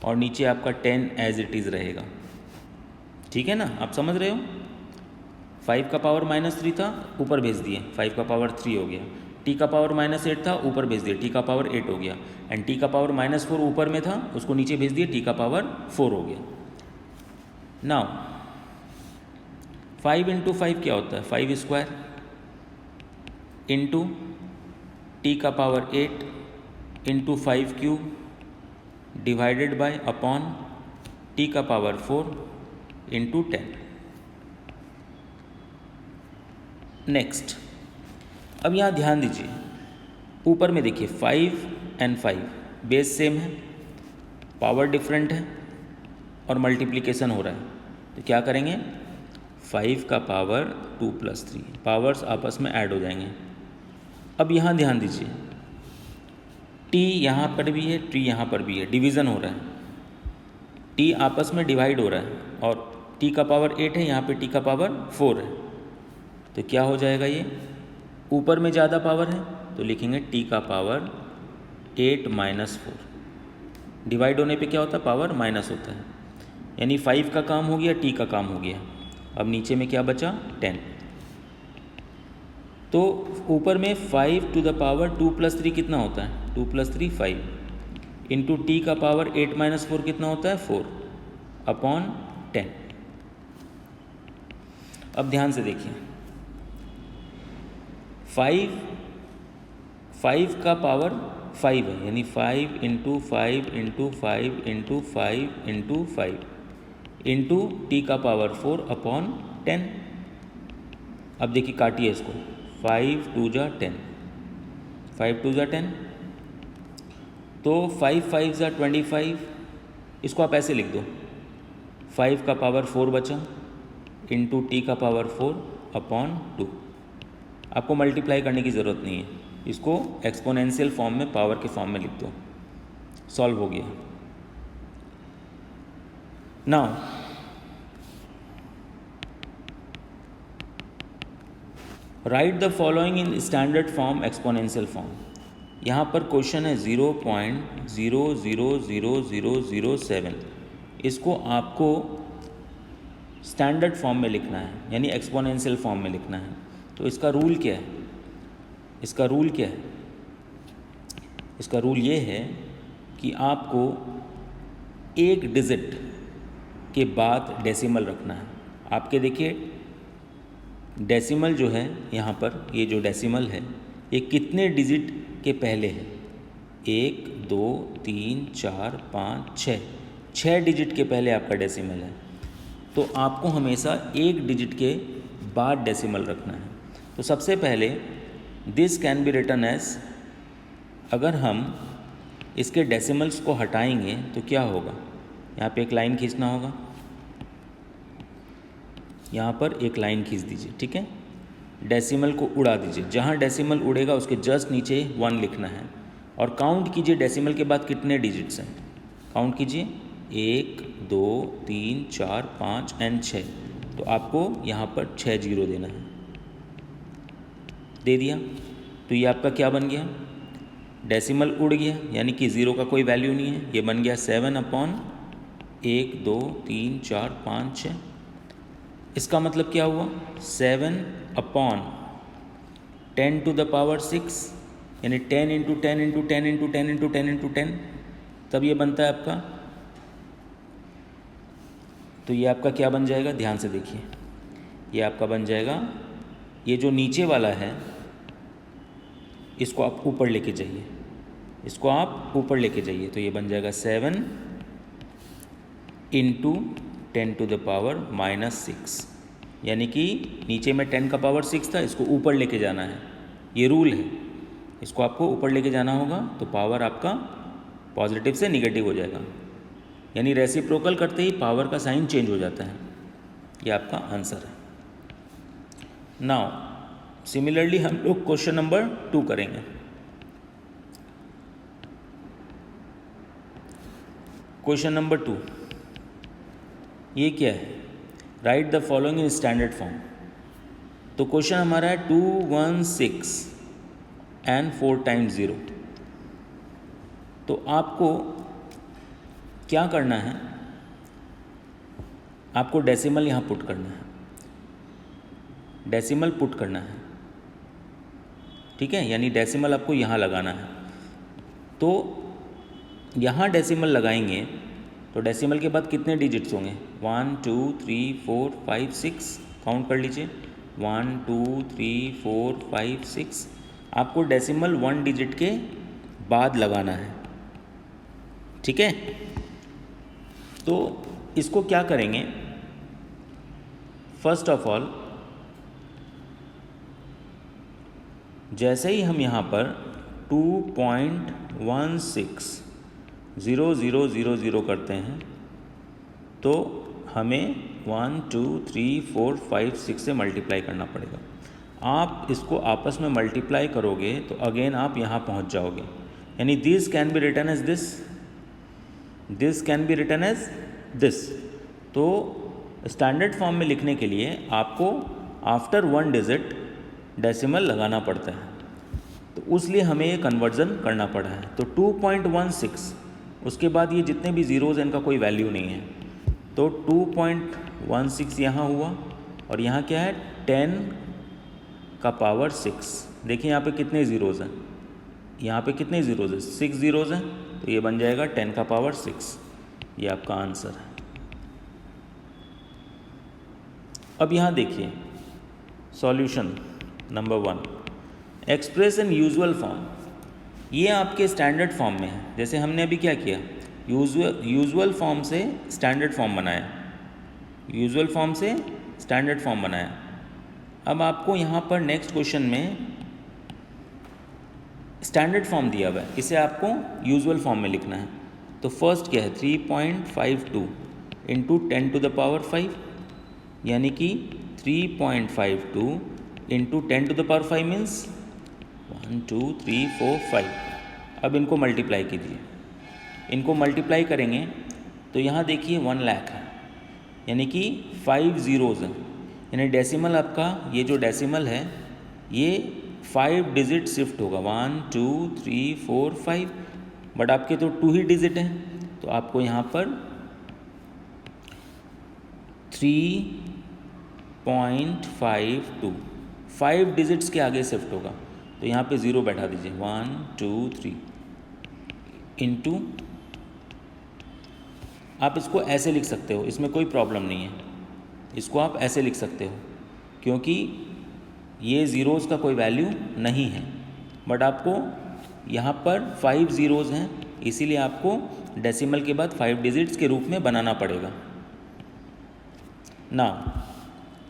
और नीचे आपका 10 एज इट इज़ रहेगा, ठीक है ना। आप समझ रहे हो, 5 का पावर -3 था, ऊपर भेज दिए, 5 का पावर 3 हो गया। टी का पावर -8 था, ऊपर भेज दिए, टी का पावर 8 हो गया। एंड टी का पावर -4 ऊपर में था, उसको नीचे भेज दिए, टी का पावर 4 हो गया। नाउ 5 इंटू 5 क्या होता है 5 स्क्वायर इंटू टी का power 8 into 5 cube divided by upon T T का पावर 4 इंटू 10। नेक्स्ट, अब यहाँ ध्यान दीजिए, ऊपर में देखिए 5 एंड 5 बेस सेम है, पावर डिफरेंट है और मल्टीप्लिकेशन हो रहा है, तो क्या करेंगे 5 का पावर 2 + 3, पावर्स आपस में ऐड हो जाएंगे। अब यहाँ ध्यान दीजिए, टी यहाँ पर भी है, टी यहाँ पर भी है, डिवीज़न हो रहा है, टी आपस में डिवाइड हो रहा है और टी का पावर 8 है, यहाँ पे टी का पावर 4 है, तो क्या हो जाएगा, ये ऊपर में ज़्यादा पावर है तो लिखेंगे टी का पावर 8 - 4। डिवाइड होने पे क्या होता है, पावर माइनस होता है, यानी 5 का काम हो गया, टी का काम हो गया। अब नीचे में क्या बचा, 10। तो ऊपर में 5 टू द पावर 2 + 3 कितना होता है, 2 + 3 5 इंटू टी का पावर 8 - 4 कितना होता है, 4 अपॉन 10। अब ध्यान से देखिए, 5 का पावर 5 है, यानी 5 into 5 into 5 into 5 into 5 into T का पावर 4 अपॉन 10। अब देखिए काटिए इसको, 5 × 2 = 10, 5 × 2 = 10, तो 5 × 5 = 25। इसको आप ऐसे लिख दो, 5 का पावर 4 बचा इंटू टी का पावर 4 अपॉन 2। आपको मल्टीप्लाई करने की ज़रूरत नहीं है, इसको एक्सपोनेंशियल फॉर्म में, पावर के फॉर्म में लिख दो, सॉल्व हो गया। Now right the following in standard form, exponential form. यहाँ पर क्वेश्चन है 0.000007, इसको आपको स्टैंडर्ड फॉर्म में लिखना है, यानी एक्सपोनेंशियल फॉर्म में लिखना है। तो इसका रूल क्या है, इसका रूल क्या है, इसका रूल ये है कि आपको एक डिजिट के बाद डेसिमल रखना है। आपके देखिए डेसिमल जो है यहाँ पर, ये जो डेसिमल है ये कितने डिजिट के पहले है, 1 2 3 4 5 6 डिजिट के पहले आपका डेसिमल है। तो आपको हमेशा एक डिजिट के बाद डेसिमल रखना है। तो सबसे पहले this can be written as, अगर हम इसके डेसिमल्स को हटाएंगे तो क्या होगा, यहाँ पे एक लाइन खींचना होगा, यहाँ पर एक लाइन खींच दीजिए, ठीक है। डेसिमल को उड़ा दीजिए, जहाँ डेसिमल उड़ेगा उसके जस्ट नीचे 1 लिखना है और काउंट कीजिए डेसिमल के बाद कितने डिजिट्स हैं, काउंट कीजिए 1 2 3 4 5 एंड 6। तो आपको यहाँ पर 6 0 देना है, दे दिया। तो ये आपका क्या बन गया, डेसिमल उड़ गया, यानी कि 0 का कोई वैल्यू नहीं है, ये बन गया 7/1 2 3 4 5 6। इसका मतलब क्या हुआ, 7/10⁻6, यानी 10 × 10 × 10 × 10 × 10 × 10, तब ये बनता है आपका। तो ये आपका क्या बन जाएगा, ध्यान से देखिए, ये आपका बन जाएगा, ये जो नीचे वाला है इसको आप ऊपर लेके जाइए, इसको आप ऊपर लेके जाइए, तो ये बन जाएगा 7 × 10⁻⁻6, यानी कि नीचे में 10 का पावर 6 था, इसको ऊपर लेके जाना है, ये रूल है, इसको आपको ऊपर लेके जाना होगा। तो पावर आपका पॉजिटिव से निगेटिव हो जाएगा, यानी रेसिप्रोकल करते ही पावर का साइन चेंज हो जाता है। ये आपका आंसर है। नाउ सिमिलरली हम लोग क्वेश्चन नंबर 2 करेंगे। क्वेश्चन नंबर 2, ये क्या है, right the following in standard form. तो क्वेश्चन हमारा है 2 1 6 एंड 4 × 0। तो आपको क्या करना है, आपको डेसिमल यहाँ पुट करना है, डेसिमल पुट करना है, ठीक है, यानी डेसिमल आपको यहाँ लगाना है। तो यहाँ डेसिमल लगाएंगे तो डेसिमल के बाद कितने डिजिट्स होंगे, 1 2 3 4 5 6, काउंट कर लीजिए, 1 2 3 4 5 6। आपको डेसिमल 1 डिजिट के बाद लगाना है, ठीक है। तो इसको क्या करेंगे, फर्स्ट ऑफ ऑल जैसे ही हम यहाँ पर 2.160000 करते हैं तो हमें 1 2 3 4 5 6 से मल्टीप्लाई करना पड़ेगा। आप इसको आपस में मल्टीप्लाई करोगे तो अगेन आप यहाँ पहुँच जाओगे, यानी this can be written as this, this can be written as this. तो स्टैंडर्ड फॉर्म में लिखने के लिए आपको आफ्टर 1 डिजिट डेसिमल लगाना पड़ता है, तो उसलिए हमें ये कन्वर्जन करना पड़ा है। तो 2.16 उसके बाद ये जितने भी ज़ीरोज़ हैं इनका कोई वैल्यू नहीं है, तो 2.16 यहाँ हुआ और यहाँ क्या है 10 का पावर 6। देखिए यहाँ पे कितने ज़ीरोज़ हैं, यहाँ पे कितने ज़ीरोज़ हैं, 6 ज़ीरोज़ हैं, तो ये बन जाएगा 10 का पावर 6। ये आपका आंसर है। अब यहाँ देखिए solution number 1, express in usual form. ये आपके स्टैंडर्ड फॉर्म में है। जैसे हमने अभी क्या किया, यूजुअल फॉर्म से स्टैंडर्ड फॉर्म बनाया, यूजुअल फॉर्म से स्टैंडर्ड फॉर्म बनाया। अब आपको यहाँ पर नेक्स्ट क्वेश्चन में स्टैंडर्ड फॉर्म दिया हुआ है, इसे आपको यूजुअल फॉर्म में लिखना है। तो फर्स्ट क्या है 3.52 इंटू 10 टू द पावर 5, यानी कि 3.52 into 10 to the power 5 means 1 2 3 4 5। अब इनको मल्टीप्लाई कीजिए, इनको मल्टीप्लाई करेंगे तो यहाँ देखिए 1 लाख है, यानी कि 5 ज़ीरोज़ हैं, यानी डेसिमल आपका ये जो डेसिमल है ये 5 डिजिट शिफ्ट होगा, 1 2 3 4 5, बट आपके तो 2 ही डिजिट हैं, तो आपको यहाँ पर 3.52 5 डिजिट्स के आगे शिफ्ट होगा, तो यहाँ पे ज़ीरो बैठा दीजिए, 1 2 3 इंटू, आप इसको ऐसे लिख सकते हो, इसमें कोई प्रॉब्लम नहीं है, इसको आप ऐसे लिख सकते हो क्योंकि ये ज़ीरोज़ का कोई वैल्यू नहीं है, बट आपको यहाँ पर 5 ज़ीरोज़ हैं, इसीलिए आपको डेसिमल के बाद 5 डिजिट्स के रूप में बनाना पड़ेगा ना।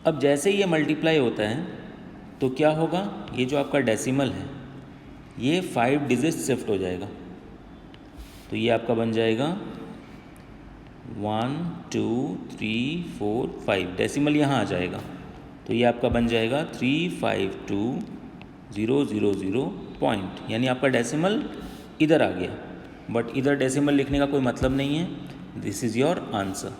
अब जैसे ही ये मल्टीप्लाई होता है तो क्या होगा, ये जो आपका डेसिमल है ये 5 डिजिट्स शिफ्ट हो जाएगा, तो ये आपका बन जाएगा 1 2 3 4 5, डेसिमल यहाँ आ जाएगा, तो ये आपका बन जाएगा 352,000 पॉइंट, यानी आपका डेसिमल इधर आ गया, बट इधर डेसिमल लिखने का कोई मतलब नहीं है, दिस इज़ योर आंसर।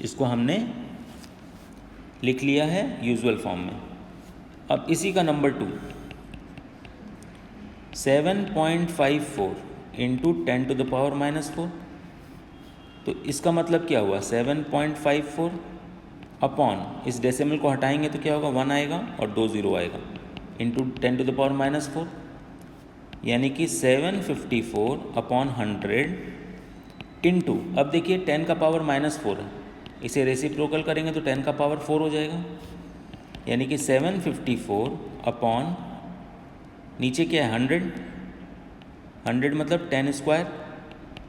इसको हमने लिख लिया है यूजुअल फॉर्म में। अब इसी का number 2, 7.54 into 10 to the power -4, तो इसका मतलब क्या हुआ, 7.54 अपॉन, इस डेसिमल को हटाएंगे तो क्या होगा, 1 आएगा और 2 ज़ीरो आएगा, इंटू 10 टू द पावर -4, यानी कि 754 अपॉन 100 इंटू, अब देखिए 10 का पावर -4 है, इसे रेसिप्रोकल करेंगे तो 10 का पावर 4 हो जाएगा, यानी कि 754 अपॉन, नीचे क्या है 100 मतलब 10 स्क्वायर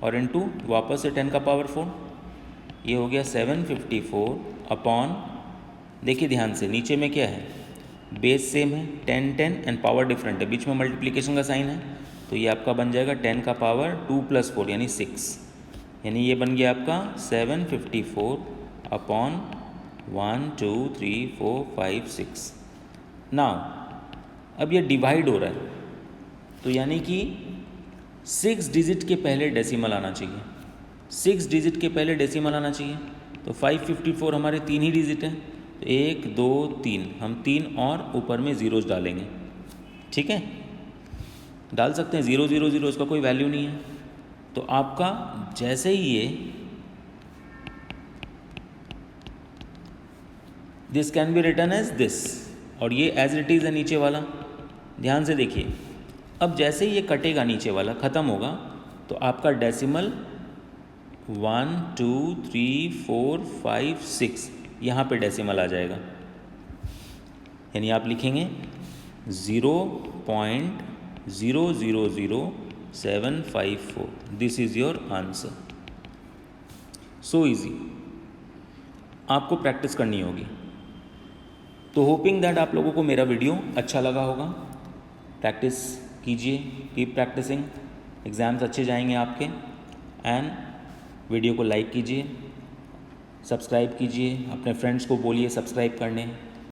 और इंटू वापस से 10 का पावर 4, ये हो गया 754 अपॉन, देखिए ध्यान से नीचे में क्या है, बेस सेम है 10 10 एंड पावर डिफरेंट है, बीच में मल्टीप्लिकेशन का साइन है, तो ये आपका बन जाएगा 10 का पावर 2 + 4 यानी 6, यानी ये बन गया आपका 754 अपॉन 1 2 3 4 5 6। नाउ अब ये डिवाइड हो रहा है, तो यानी कि 6 डिजिट के पहले डेसिमल आना चाहिए, 6 डिजिट के पहले डेसिमल आना चाहिए, तो 554 हमारे 3 ही डिजिट हैं, तो 1 2 3, हम 3 और ऊपर में ज़ीरोज़ डालेंगे, ठीक है, डाल सकते हैं 0 0 0, इसका कोई वैल्यू नहीं है, तो आपका जैसे ही ये this can be written as this, और ये एज इट इज़ है नीचे वाला, ध्यान से देखिए, अब जैसे ही ये कटेगा नीचे वाला ख़त्म होगा, तो आपका डेसिमल 1 2 3 4 5 6 यहाँ पे डेसिमल आ जाएगा, यानी आप लिखेंगे 0.000 754. This is your answer. So easy. आपको प्रैक्टिस करनी होगी. तो होपिंग दैट आप लोगों को मेरा वीडियो अच्छा लगा होगा. प्रैक्टिस कीजिए, कीप प्रैक्टिसिंग. एग्ज़ाम्स अच्छे जाएंगे आपके. एंड वीडियो को लाइक कीजिए, सब्सक्राइब कीजिए, अपने फ्रेंड्स को बोलिए सब्सक्राइब करने.